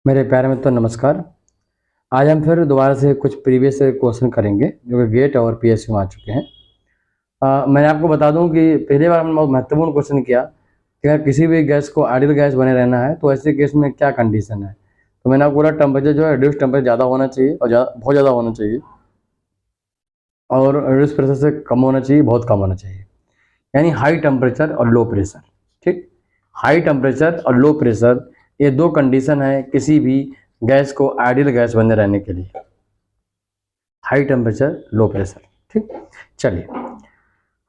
मेरे प्यारे मित्रों नमस्कार। आज हम फिर दोबारा से कुछ प्रीवियस क्वेश्चन करेंगे जो कि गेट और पीएसयू में आ चुके हैं। मैं आपको बता दूं कि पहली बार हमने बहुत महत्वपूर्ण क्वेश्चन किया कि अगर किसी भी गैस को आइडियल गैस बने रहना है तो ऐसे केस में क्या कंडीशन है। तो मैंने आपको बोला टेम्परेचर जो है रिड्यूस टेम्परेचर ज़्यादा होना चाहिए और बहुत ज़्यादा होना चाहिए, और रिड्यूस प्रेशर से कम होना चाहिए, बहुत कम होना चाहिए, यानी हाई टेम्परेचर और लो प्रेशर। ठीक, हाई टेम्परेचर और लो प्रेशर ये दो कंडीशन है किसी भी गैस को आइडियल गैस बने रहने के लिए। High temperature low pressure. ठीक, चलिए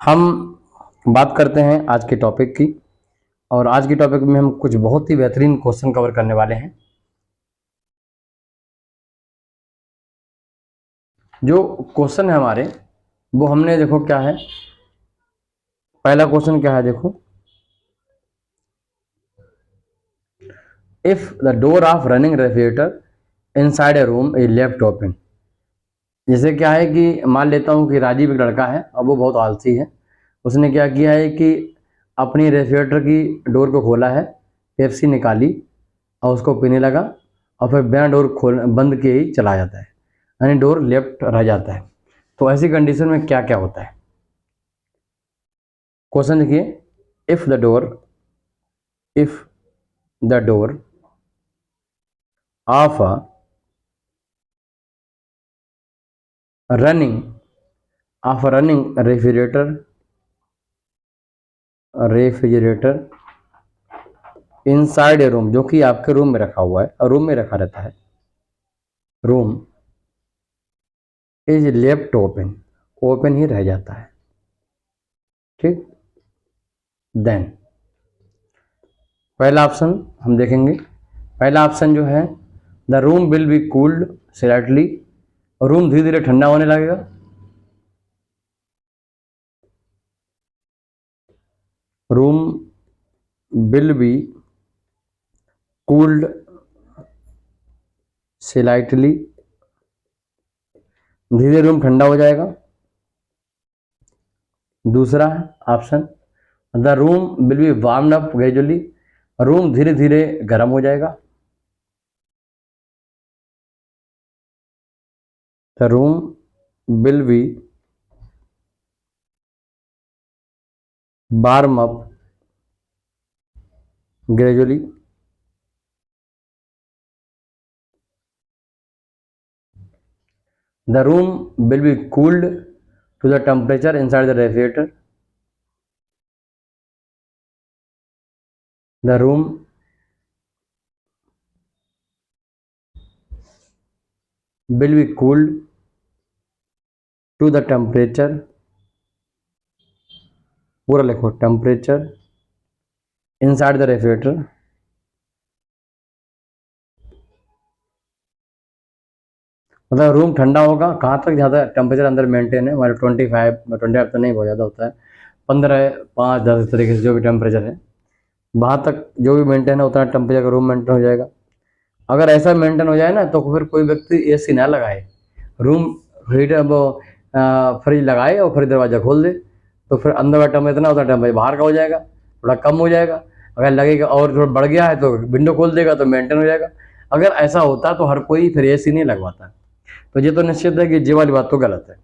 हम बात करते हैं आज के टॉपिक की। और आज के टॉपिक में हम कुछ बहुत ही बेहतरीन क्वेश्चन कवर करने वाले हैं। जो क्वेश्चन है हमारे वो हमने देखो क्या है। पहला क्वेश्चन क्या है देखो, if the door of running refrigerator inside a room is left open. जैसे क्या है कि मान लेता हूँ कि राजीव एक लड़का है और वो बहुत आलसी है। उसने क्या किया है कि अपनी रेफ्रिजरेटर की डोर को खोला है, पेप्सी निकाली और उसको पीने लगा और फिर बिना डोर खोल बंद किए ही चला जाता है, यानी डोर लेफ्ट रह जाता है। तो ऐसी कंडीशन में क्या क्या होता है। क्वेश्चन देखिए, if the door of a running refrigerator inside a room, जो कि आपके रूम में रखा हुआ है और रूम में रखा रहता है, room is left open, open ही रह जाता है। ठीक, देन पहला ऑप्शन हम देखेंगे। पहला ऑप्शन जो है, the room will be cooled slightly, room धीरे धीरे ठंडा होने लगेगा। Room will be cooled slightly, धीरे धीरे रूम ठंडा हो जाएगा। दूसरा option, the room will be warmed up gradually, room धीरे धीरे गर्म हो जाएगा। The room will be warm up gradually, the room will be cooled to the temperature inside the refrigerator. The room will be cooled to the temperature, पूरा लिखो, temperature inside the refrigerator, मतलब room ठंडा होगा कहाँ तक, ज़्यादा temperature अंदर maintain है हमारे 25 तो नहीं, बहुत ज़्यादा होता है, 15, 5, 10 इस तरीके से जो भी टेम्परेचर है वहाँ तक जो भी मेंटेन है उतना टेम्परेचर का रूम मेंटेन हो जाएगा। अगर ऐसा मेंटेन हो जाए ना तो फिर कोई व्यक्ति एसी ना लगाए, रूम हीटर वो फ्रिज लगाए और फिर दरवाज़ा खोल दे, तो फिर अंदर का टेम्परेचर इतना होता है बाहर का हो जाएगा, थोड़ा कम हो जाएगा। अगर लगेगा और थोड़ा बढ़ गया है तो विंडो खोल देगा तो मेंटेन हो जाएगा। अगर ऐसा होता तो हर कोई फिर एसी नहीं लगवाता। तो ये तो निश्चित है कि ये वाली बात तो गलत है।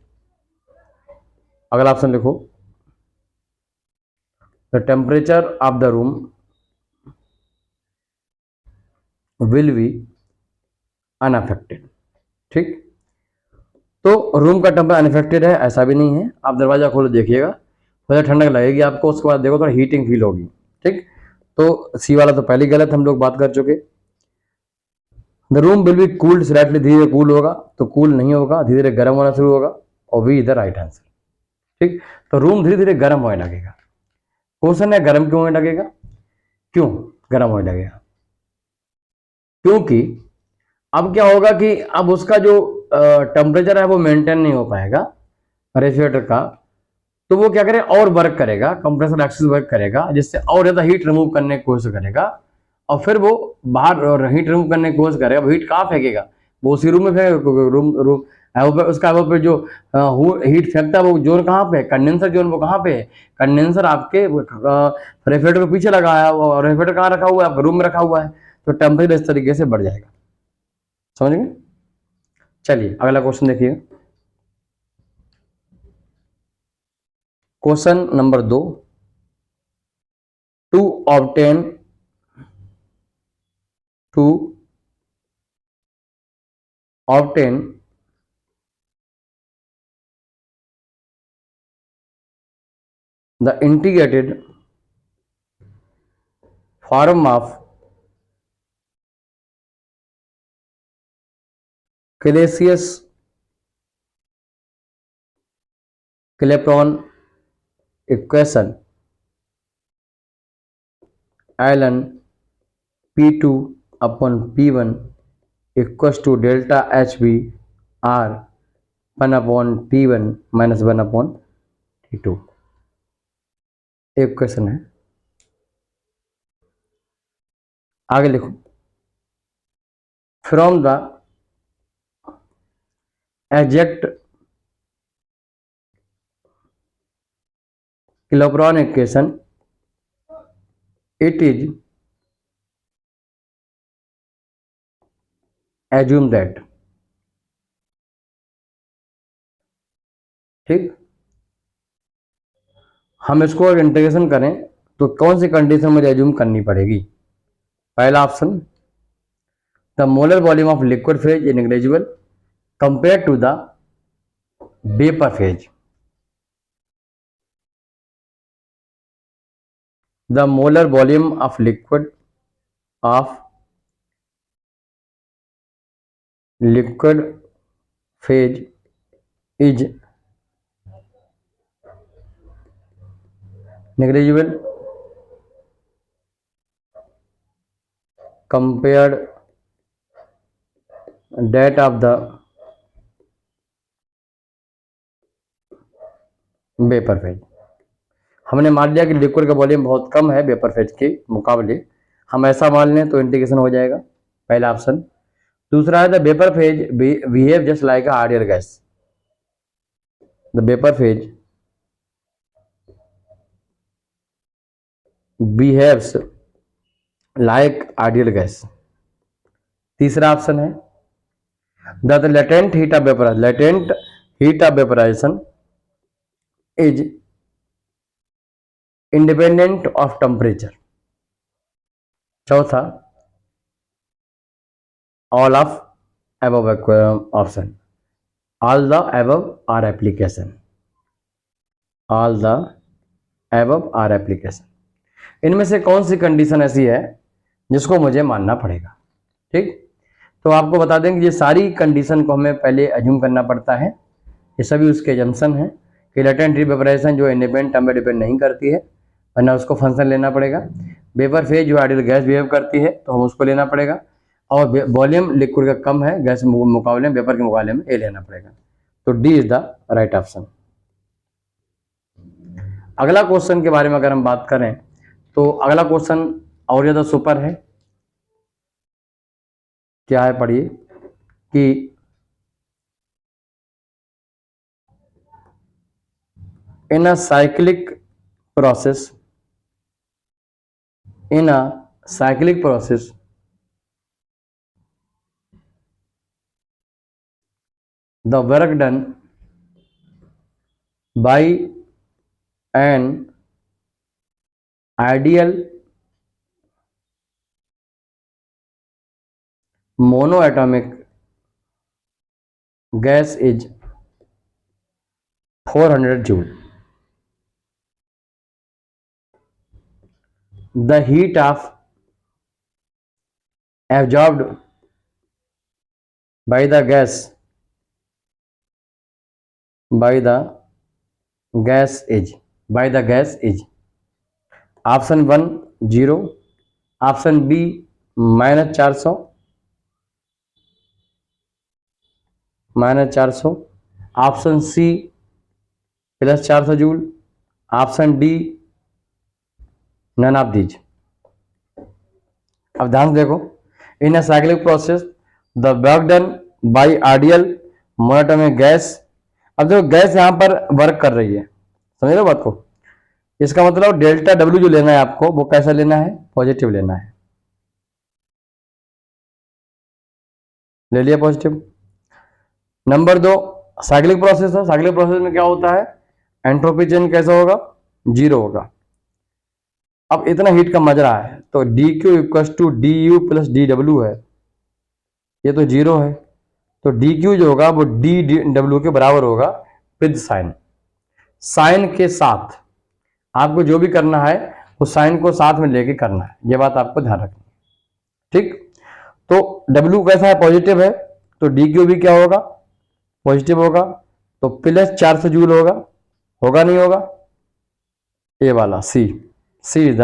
अगला ऑप्शन लिखो, the temperature of the room will be unaffected. ठीक, तो रूम का टेम्परेचर अनअफेक्टेड है ऐसा भी नहीं है। आप दरवाजा खोलो देखिएगा, थोड़ा ठंडक लगेगी आपको, उसके बाद देखो थोड़ा हीटिंग फील होगी। ठीक, तो सी वाला तो पहले गलत हम लोग बात कर चुके। The room will be cooled slightly, धीरे कूल होगा, तो कूल नहीं होगा, धीरे धीरे गर्म होना शुरू होगा, और B is the right answer. ठीक, तो रूम धीरे धीरे गर्म होने लगेगा। क्वेश्चन है गर्म क्यों होने लगेगा, क्यों गर्म होने लगेगा? क्योंकि अब क्या होगा कि अब उसका जो टेम्परेचर है वो मेंटेन नहीं हो पाएगा रेफ्रिजरेटर का, तो वो क्या करे और वर्क करेगा, कंप्रेसर एक्सिस वर्क करेगा, जिससे और ज़्यादा हीट रिमूव करने की कोशिश करेगा, और फिर वो बाहर हीट रिमूव करने की कोशिश करेगा। हीट कहाँ फेंकेगा, वो उसी रूम में फेंकेगा। रूम रूम उसका वो पे जो हीट फेंकता है वो जोन कहाँ पे है, कंडेंसर जोन, वो कहाँ पे है, कंडेंसर आपके रेफ्रिजरेटर के पीछे लगा है, और रेफ्रिजरेटर कहाँ रखा हुआ है, आपके रूम में रखा हुआ है, तो टेम्परेचर इस तरीके से बढ़ जाएगा। समझ गए? चलिए अगला क्वेश्चन देखिए। Question number 2, to obtain the integrated form of Clapeyron equation ln P2 upon P1 equals to delta HB R 1 upon T1 minus 1 upon T2 एक क्वेश्चन है। आगे लिखो, from the exact Clapeyron equation it is assume that, ठीक, हम इसको अगर integration करें तो कौन सी कंडीशन मुझे एज्यूम करनी पड़ेगी? पहला option, the molar volume of liquid phase in negligible compare to the vapour phase. The molar volume of liquid phase is negligible compared that of the vapour phase. हमने मान लिया कि लिक्विड का volume बहुत कम है वेपर फेज के मुकाबले, हम ऐसा मान लें तो इंटीग्रेशन हो जाएगा, पहला ऑप्शन। दूसरा है the vapour phase behave just like ideal gas. The vapour phase behaves like ideal gas. तीसरा ऑप्शन है the latent heat of vaporisation is independent of temperature. चौथा, all of above option, all the above are application, all the above are application. इनमें से कौन सी condition ऐसी है जिसको मुझे मानना पड़ेगा? ठीक, तो आपको बता दें कि ये सारी कंडीशन को हमें पहले एज्यूम करना पड़ता है। ये सभी उसके एजम्पशन हैं कि लेटेंट हीट वेपराइजेशन जो इंडिपेंडेंट टाइम पे डिपेंड नहीं करती है, वरना उसको फंक्शन लेना पड़ेगा। वेपर फेज जो आइडियल गैस बिहेव करती है तो हम उसको लेना पड़ेगा, और वॉल्यूम लिक्विड का कम है गैस मुकाबले में, वेपर के मुकाबले में, ये लेना पड़ेगा। तो D is the right option. अगला क्वेश्चन के बारे में अगर हम बात करें तो अगला क्वेश्चन और ज्यादा सुपर है। क्या है, पढ़िए कि in a cyclic process the work done by an ideal monoatomic gas is 400 joule. The heat of absorbed by the gas is option 1 0, option b -400, option c +400 joule, option d none of these. अब ध्यान से देखो, in a cyclic process the work done by ideal monatomic gas. अब देखो gas यहां पर work कर रही है, समझ रहे हो बात को? इसका मतलब डेल्टा डब्ल्यू जो लेना है आपको वो कैसा लेना है? पॉजिटिव लेना है। ले लिया पॉजिटिव। नंबर 2 साइक्लिक प्रोसेस है। साइक्लिक प्रोसेस में क्या होता है, एंट्रोपी चेंज कैसा होगा, जीरो होगा। अब इतना हीट कम मच रहा है तो D Q equal to D U plus D W है, ये तो जीरो है, तो डी क्यू जो होगा वो डी डब्ल्यू के बराबर होगा विद साइन। साइन के साथ आपको जो भी करना है वो साइन को साथ में लेके करना है, ये बात आपको ध्यान रखनी है, ठीक। तो डब्ल्यू कैसा है, पॉजिटिव है, तो डी क्यू भी क्या होगा, पॉजिटिव होगा, तो प्लस 400 जूल होगा, होगा नहीं होगा, ये वाला C, C is the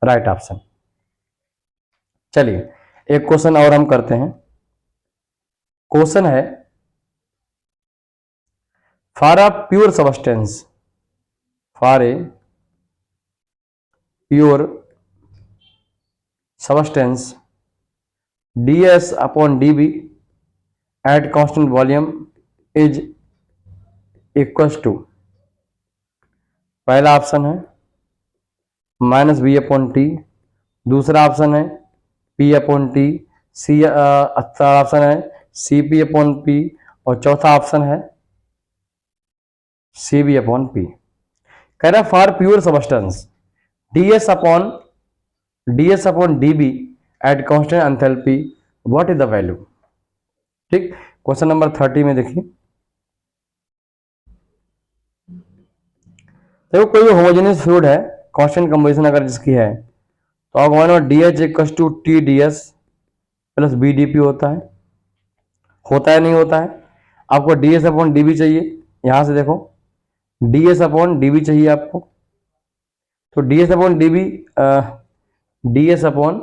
right option. चलिए एक क्वेश्चन और हम करते हैं। क्वेश्चन है for a pure substance, for a pure substance ds upon dB at constant volume is equals to, पहला ऑप्शन है माइनस बी अपॉन टी, दूसरा ऑप्शन है P upon T, C option है सी पी अपॉन पी, और चौथा option है C B upon P. कह रहा है for pure substance ds upon dB at constant enthalpy what is the value, ठीक। क्वेश्चन नंबर 30 में देखिए, देखो कोई होमोजेनियस फ्लूइड है, कांस्टेंट कंपोजिशन अगर जिसकी है तो आप one D H equal to T D S plus B D P होता है नहीं होता है। आपको D S upon D B चाहिए, यहां से देखो D S upon D B चाहिए आपको, तो D S upon D B, D S upon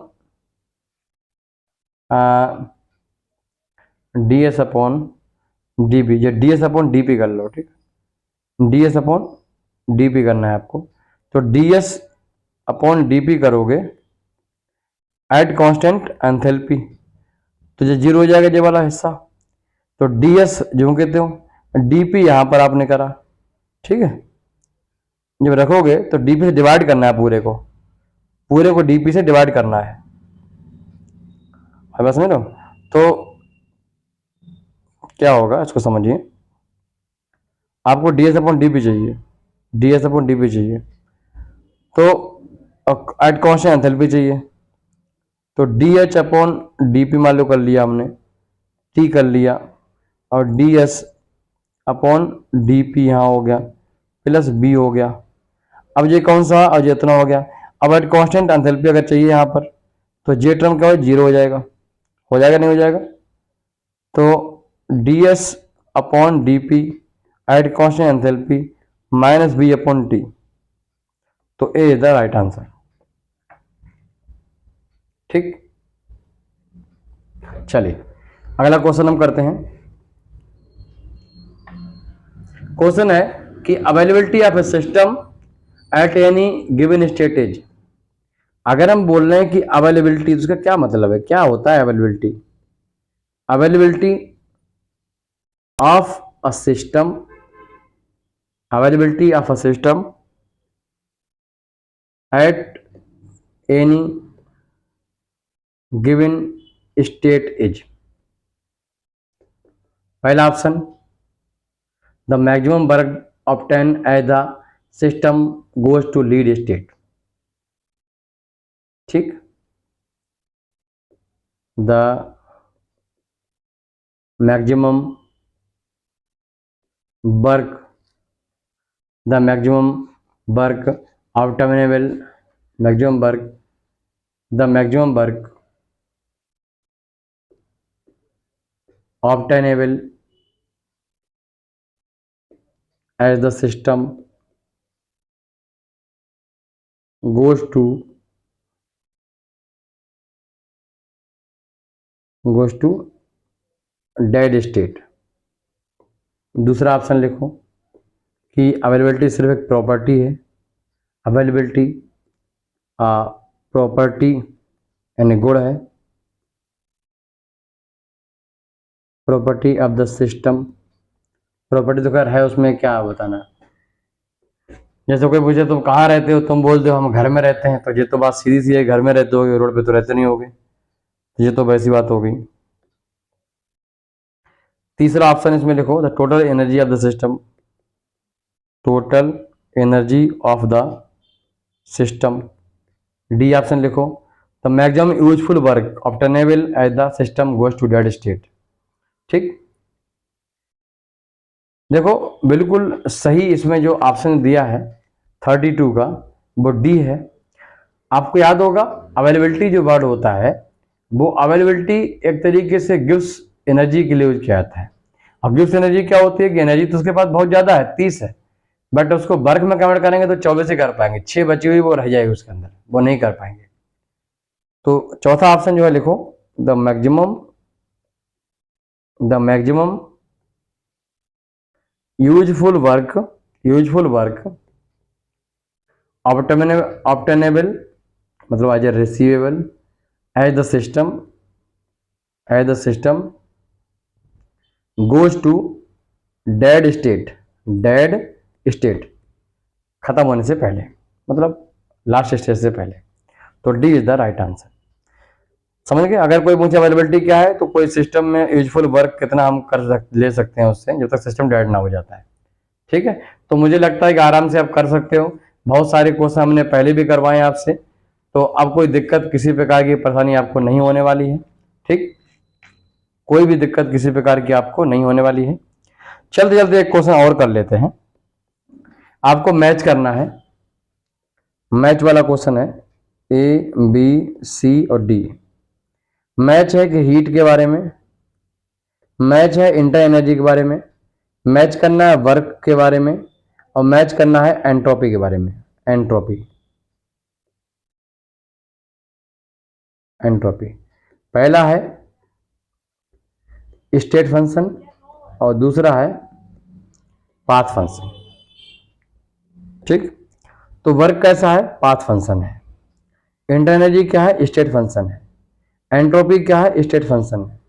D S upon D B, ये D S upon D P कर लो, ठीक। D S upon D P करना है आपको, तो D S upon D P करोगे एट कांस्टेंट एंथैल्पी तो ये जीरो हो जाएगा ये वाला हिस्सा, तो डी एस जो कहते हो, डी पी यहां पर आपने करा, ठीक है। जब रखोगे तो डी पी से डिवाइड करना है, पूरे को डी पी से डिवाइड करना है, बस समझ लो। तो क्या होगा इसको समझिए, आपको D S upon D P चाहिए, D S upon D P चाहिए, तो एट कांस्टेंट एंथैल्पी चाहिए, तो D H upon D P मान लो कर लिया हमने, टी कर लिया, और D S upon D P यहाँ हो गया प्लस बी हो गया। अब ये कौन सा, और ये इतना हो गया। अब एट कांस्टेंट एंथैल्पी अगर चाहिए यहाँ पर तो जे टर्म क्या हो, जीरो हो जाएगा नहीं हो जाएगा, तो D S upon D P at constant enthalpy minus B upon T, तो A is the right answer, ठीक। चलिए अगला क्वेश्चन हम करते हैं। क्वेश्चन है कि availability of A system at any given state is. अगर हम बोल रहे हैं कि अवेलेबिलिटी, उसका क्या मतलब है, क्या होता है availability, availability of a system, availability of a system at any given state is. पहला option the maximum work obtain as the system goes to lead state, ठीक। The maximum work obtainable, maximum work, the maximum work obtainable as the system goes to dead state. दूसरा option लिखो कि availability सिर्फ एक property है, availability property यानी गुण है, property of the system, property तो खैर है, उसमें क्या बताना। जैसे कोई पूछे तुम कहाँ रहते हो, तुम बोल दो हम घर में रहते हैं, तो ये तो बात सीधी सी है, घर में रहते हो, रोड पे तो रहते नहीं होगे, ये तो वैसी बात हो गई। तीसरा ऑप्शन इसमें लिखो the total energy of the system, total energy of the system. D option लिखो the maximum useful work obtainable as the system goes to dead state. ठीक, देखो बिल्कुल सही इसमें जो ऑप्शन दिया है 32 का वो डी है। आपको याद होगा अवेलेबिलिटी जो वर्ड होता है वो अवेलेबिलिटी एक तरीके से गिव्स एनर्जी के लिए यूज किया जाता है। अब गिव्स एनर्जी क्या होती है कि एनर्जी तो उसके पास बहुत ज़्यादा है 30 है, बट उसको वर्क में कन्वर्ट करेंगे तो 24 ही कर पाएंगे, 6 बची हुई वो रह जाएगी उसके अंदर, वो नहीं कर पाएंगे। तो चौथा ऑप्शन जो है लिखो the maximum useful work obtainable मतलब as a receivable as the system goes to dead state खत्म होने से पहले, मतलब लास्ट स्टेज से पहले। तो D is the right answer. समझ गए? अगर कोई पूछे अवेलेबिलिटी क्या है तो कोई सिस्टम में यूजफुल वर्क कितना हम ले सकते हैं उससे जब तक सिस्टम डेड ना हो जाता है। ठीक है, तो मुझे लगता है कि आराम से आप कर सकते हो। बहुत सारे क्वेश्चन हमने पहले भी करवाए आपसे, तो अब कोई दिक्कत किसी प्रकार की परेशानी आपको नहीं होने वाली है। ठीक, कोई भी दिक्कत किसी प्रकार की आपको नहीं होने वाली है। चलते चलते एक क्वेश्चन और कर लेते हैं। आपको मैच करना है, मैच वाला क्वेश्चन है ए बी सी और डी। मैच है कि हीट के बारे में, मैच है इंटर एनर्जी के बारे में, मैच करना है वर्क के बारे में, और मैच करना है एंट्रोपी के बारे में। एंट्रोपी पहला है स्टेट फंक्शन और दूसरा है पाथ फंक्शन। ठीक, तो वर्क कैसा है? पाथ फंक्शन है। इंटर एनर्जी क्या है? स्टेट फंक्शन है। एंट्रोपी क्या है? स्टेट फंक्शन है।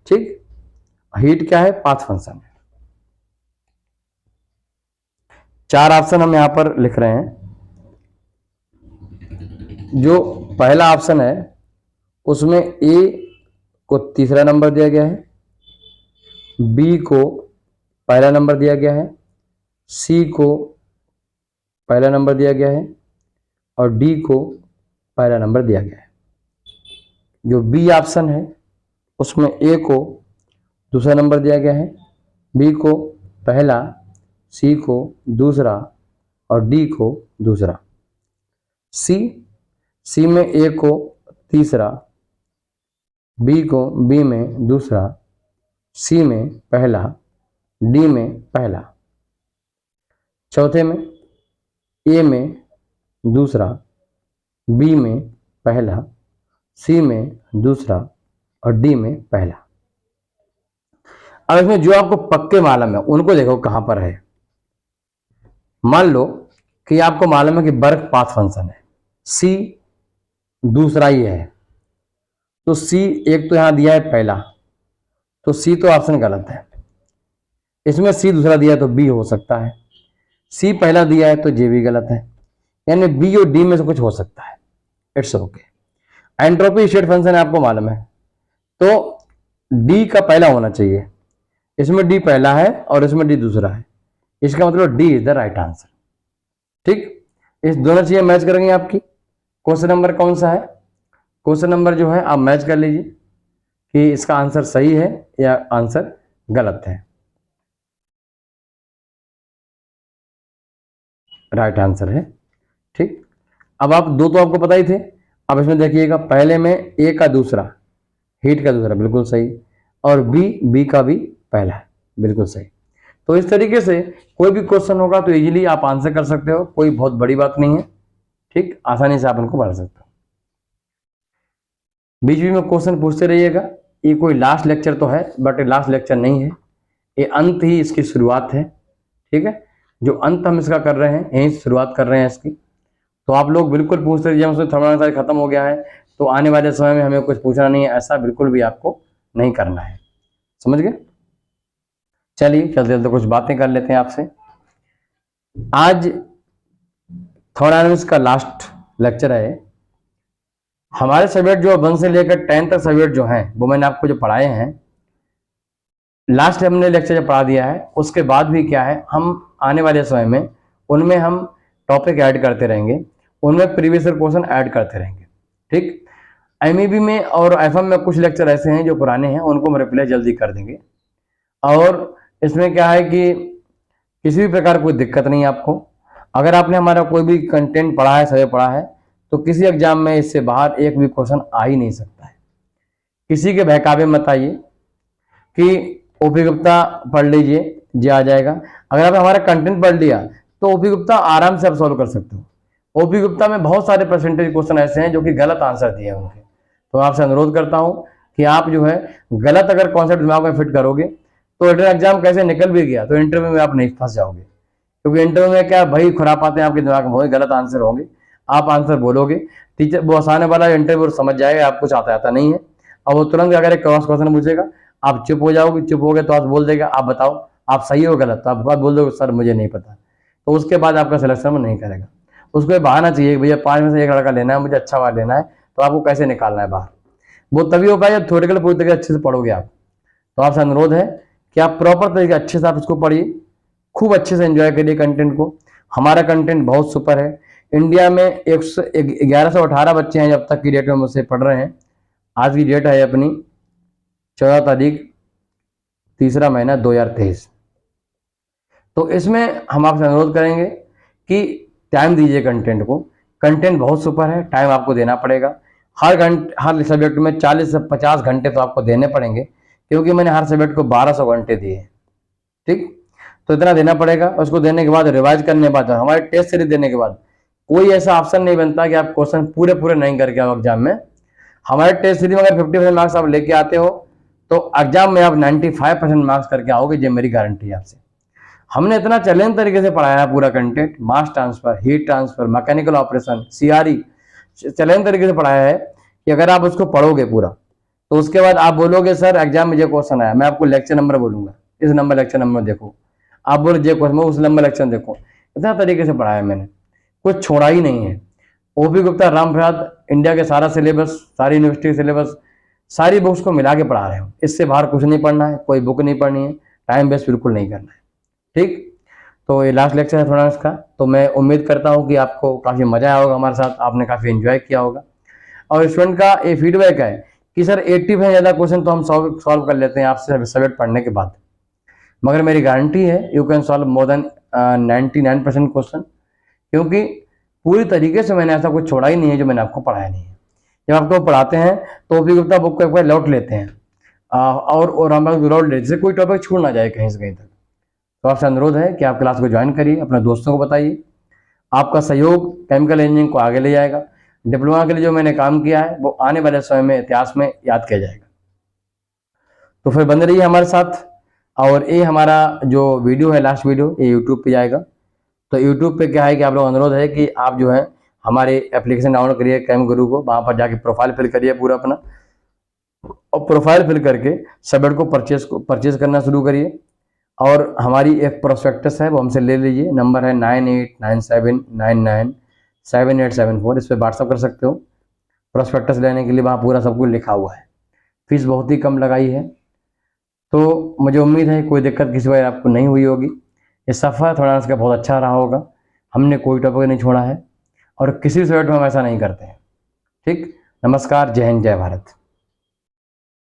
ठीक, हीट क्या है? पाथ फंक्शन है। 4 ऑप्शन हम यहां पर लिख रहे हैं। जो पहला ऑप्शन है उसमें ए को तीसरा नंबर दिया गया है, बी को पहला नंबर दिया गया है, सी को पहला नंबर दिया गया है और डी को पहला नंबर दिया गया है। जो बी ऑप्शन है उसमें ए को दूसरा नंबर दिया गया है, बी को पहला, सी को दूसरा और डी को दूसरा। सी में ए को तीसरा, बी में दूसरा, सी में पहला, डी में पहला। चौथे में ए में दूसरा, बी में पहला, सी में दूसरा और डी में पहला। अब इसमें जो आपको पक्के मालूम है उनको देखो कहां पर है। मान लो कि आपको मालूम है कि वर्क पाथ फंक्शन है, सी दूसरा ही है, तो सी एक तो यहां दिया है पहला, तो सी तो ऑप्शन गलत है। इसमें सी दूसरा दिया है तो बी हो सकता है, सी पहला दिया है तो जे भी गलत है, यानी बी और डी में से कुछ हो सकता है। It's okay. Entropy state function है आपको मालूम है, तो डी का पहला होना चाहिए। इसमें डी पहला है और इसमें डी दूसरा है, इसका मतलब D is the right answer. ठीक, इस दोनों चीजें मैच करेंगे आपकी। क्वेश्चन नंबर कौन सा है? क्वेश्चन नंबर जो है आप मैच कर लीजिए कि इसका आंसर सही है या आंसर गलत है। राइट आंसर है। ठीक, अब आप दो तो आपको पता ही थे। अब इसमें देखिएगा पहले में ए का दूसरा, हीट का दूसरा, बिल्कुल सही, और बी का भी पहला है, बिल्कुल सही। तो इस तरीके से कोई भी क्वेश्चन होगा तो इजीली आप आंसर कर सकते हो, कोई बहुत बड़ी बात नहीं है। ठीक, आसानी से आप इनको पढ़ सकते हो। बीच बीच में क्वेश्चन पूछते रहिएगा। ये कोई लास्ट लेक्चर तो है बट लास्ट लेक्चर नहीं है, ये अंत ही इसकी शुरुआत है। ठीक है, जो अंत हम इसका कर रहे हैं यहीं शुरुआत कर रहे हैं इसकी। तो आप लोग बिल्कुल पूछते रहिए। उसमें थर्मोडायनामिक्स खत्म हो गया है तो आने वाले समय में हमें कुछ पूछना नहीं है, ऐसा बिल्कुल भी आपको नहीं करना है। समझ गए? चलिए चलते चलते कुछ बातें कर लेते हैं आपसे। आज थर्मोडायनामिक्स का लास्ट लेक्चर है। हमारे सब्जेक्ट जो 1 से लेकर 10 तक सब्जेक्ट जो हैं वो मैंने आपको जो पढ़ाए हैं लास्ट हमने लेक्चर जब पढ़ा दिया है उसके बाद भी क्या है, हम आने वाले समय में उनमें हम टॉपिक ऐड करते रहेंगे, उनमें प्रीवियस ईयर क्वेश्चन ऐड करते रहेंगे। ठीक, एमईबी में और एफएम में कुछ लेक्चर ऐसे हैं जो पुराने हैं, उनको हम रिप्लेस जल्दी कर देंगे। और इसमें क्या है कि किसी भी प्रकार कोई दिक्कत नहीं है आपको। अगर आपने हमारा कोई भी कंटेंट पढ़ा है, सही पढ़ा है, तो किसी एग्जाम में इससे बाहर एक भी क्वेश्चन आ ही नहीं सकता है। किसी के बहकावे मत आइए कि ओपी गुप्ता पढ़ लीजिए जी आ जाएगा। अगर आपने हमारा कंटेंट पढ़ लिया तो ओपी गुप्ता आराम से आप सॉल्व कर सकते हो। ओपी गुप्ता में बहुत सारे परसेंटेज क्वेश्चन ऐसे हैं जो कि गलत आंसर दिए हैं उनके। तो आपसे अनुरोध करता हूं कि आप जो है गलत अगर कॉन्सेप्ट दिमाग में फिट करोगे तो रिटन एग्जाम कैसे निकल भी गया तो इंटरव्यू में आप नहीं फंस जाओगे। क्योंकि इंटरव्यू में क्या भाई खुरापाते आपके दिमाग में होंगे, गलत आंसर होंगे, आप आंसर बोलोगे, टीचर वो आसाने वाला इंटरव्यू समझ जाएगा आप कुछ आता नहीं है। अब वो तुरंत अगर एक क्रॉस क्वेश्चन पूछेगा, आप चुप हो जाओगे, चुप हो गए तो आप बोल देगा आप बताओ आप सही हो गलत, तो आप बात बोल दोगे सर मुझे नहीं पता, तो उसके बाद आपका सिलेक्शन में नहीं करेगा। उसको ये बहाना चाहिए भैया 5 में से 1 लड़का लेना है, मुझे अच्छा वाला लेना है, तो आपको कैसे निकालना है बाहर। वो तभी हो पाएगा जब थ्योरेटिकल पूरी तरीके अच्छे से पढ़ोगे आप। तो आपसे अनुरोध है कि आप प्रॉपर तरीके अच्छे से आप इसको पढ़िए, खूब अच्छे से एंजॉय करिए कंटेंट को। हमारा कंटेंट बहुत सुपर है। इंडिया में 1118 बच्चे हैं जब तक की डेट में मुझसे पढ़ रहे हैं। आज की डेट है अपनी 14 तारीख 3रा महीना 2023। तो इसमें हम आपसे अनुरोध करेंगे कि टाइम दीजिए कंटेंट को। कंटेंट बहुत सुपर है, टाइम आपको देना पड़ेगा। हर सब्जेक्ट में 40 से 50 घंटे तो आपको देने पड़ेंगे, क्योंकि मैंने हर सब्जेक्ट को 1200 घंटे दिए। ठीक, तो इतना देना पड़ेगा। उसको देने के बाद रिवाइज करने के बाद हमारे टेस्ट सीरीज देने के बाद कोई ऐसा ऑप्शन नहीं बनता कि आप क्वेश्चन पूरे नहीं करके आओ एग्जाम में। हमारे टेस्ट सीरीज में अगर 50% मार्क्स आप लेके आते हो तो एग्जाम में आप 95% मार्क्स करके आओगे, ये मेरी गारंटी है आपसे। हमने इतना चैलेंज तरीके से पढ़ाया है पूरा content, mass transfer, heat transfer, mechanical operation, CRE, challenge तरीके से पढ़ाया है कि अगर आप उसको पढ़ोगे पूरा तो उसके बाद आप बोलोगे सर एग्जाम में ये क्वेश्चन आया, मैं आपको लेक्चर नंबर बोलूंगा, इस नंबर लेक्चर नंबर देखो, आप बोलो ये क्वेश्चन उस नंबर लेक्चर देखो। इतना तरीके से पढ़ाया मैंने, कुछ छोड़ा ही नहीं है। ओपी गुप्ता रामप्रसाद इंडिया के सारा सिलेबस, सारी यूनिवर्सिटी सिलेबस, सारी बुक्स को मिला के पढ़ा रहे हो। इससे बाहर कुछ नहीं पढ़ना है, कोई बुक नहीं पढ़नी है, टाइम वेस्ट बिल्कुल नहीं करना है। ठीक, तो ये लास्ट लेक्चर है थोड़ा इसका। तो मैं उम्मीद करता हूँ कि आपको काफ़ी मजा आया होगा हमारे साथ, आपने काफ़ी एंजॉय किया होगा। और स्टूडेंट का ये फीडबैक है कि सर 80 से ज़्यादा क्वेश्चन तो हम सॉल्व कर लेते हैं आपसे सब्जेक्ट पढ़ने के बाद, मगर मेरी गारंटी है you can solve more than 99% question, क्योंकि पूरी तरीके से मैंने ऐसा कुछ छोड़ा ही नहीं है जो मैंने आपको पढ़ाया नहीं है। जब आपको पढ़ाते हैं तो ओपी गुप्ता बुक को एक बार लौट लेते हैं और हम लौट लेते, जैसे कोई टॉपिक छूट ना जाए कहीं से कहीं तक। तो आपसे अनुरोध है कि आप क्लास को ज्वाइन करिए, अपने दोस्तों को बताइए। आपका सहयोग केमिकल इंजीनियरिंग को आगे ले जाएगा। डिप्लोमा के लिए जो मैंने काम किया है वो आने वाले समय में इतिहास में याद किया जाएगा। तो फिर बने रहिए हमारे साथ। और ये हमारा जो वीडियो है, लास्ट वीडियो, ये यूट्यूब पे जाएगा। तो यूट्यूब पे क्या है कि आप लोग अनुरोध है कि आप जो है हमारे एप्लीकेशन डाउनलोड करिए कैम गुरु को, वहाँ पर जाके प्रोफाइल फिल करिए पूरा अपना, और प्रोफाइल फिल करके सब्जेक्ट को परचेज करना शुरू करिए। और हमारी एक प्रोस्पेक्टस है वो हमसे ले लीजिए, नंबर है 9897997874, इस पर व्हाट्सअप कर सकते हो। प्रोस्पेक्टस लेने के लिए वहाँ पूरा सब कुछ लिखा हुआ है, फीस बहुत ही कम लगाई है। तो मुझे उम्मीद है कोई दिक्कत किसी बार आपको नहीं हुई होगी। ये सफ़र थोड़ा इसका बहुत अच्छा रहा होगा। हमने कोई टॉपिक नहीं छोड़ा है और किसी सब्जेक्ट में हम ऐसा नहीं करते हैं। ठीक, नमस्कार, जय हिंद, जय भारत।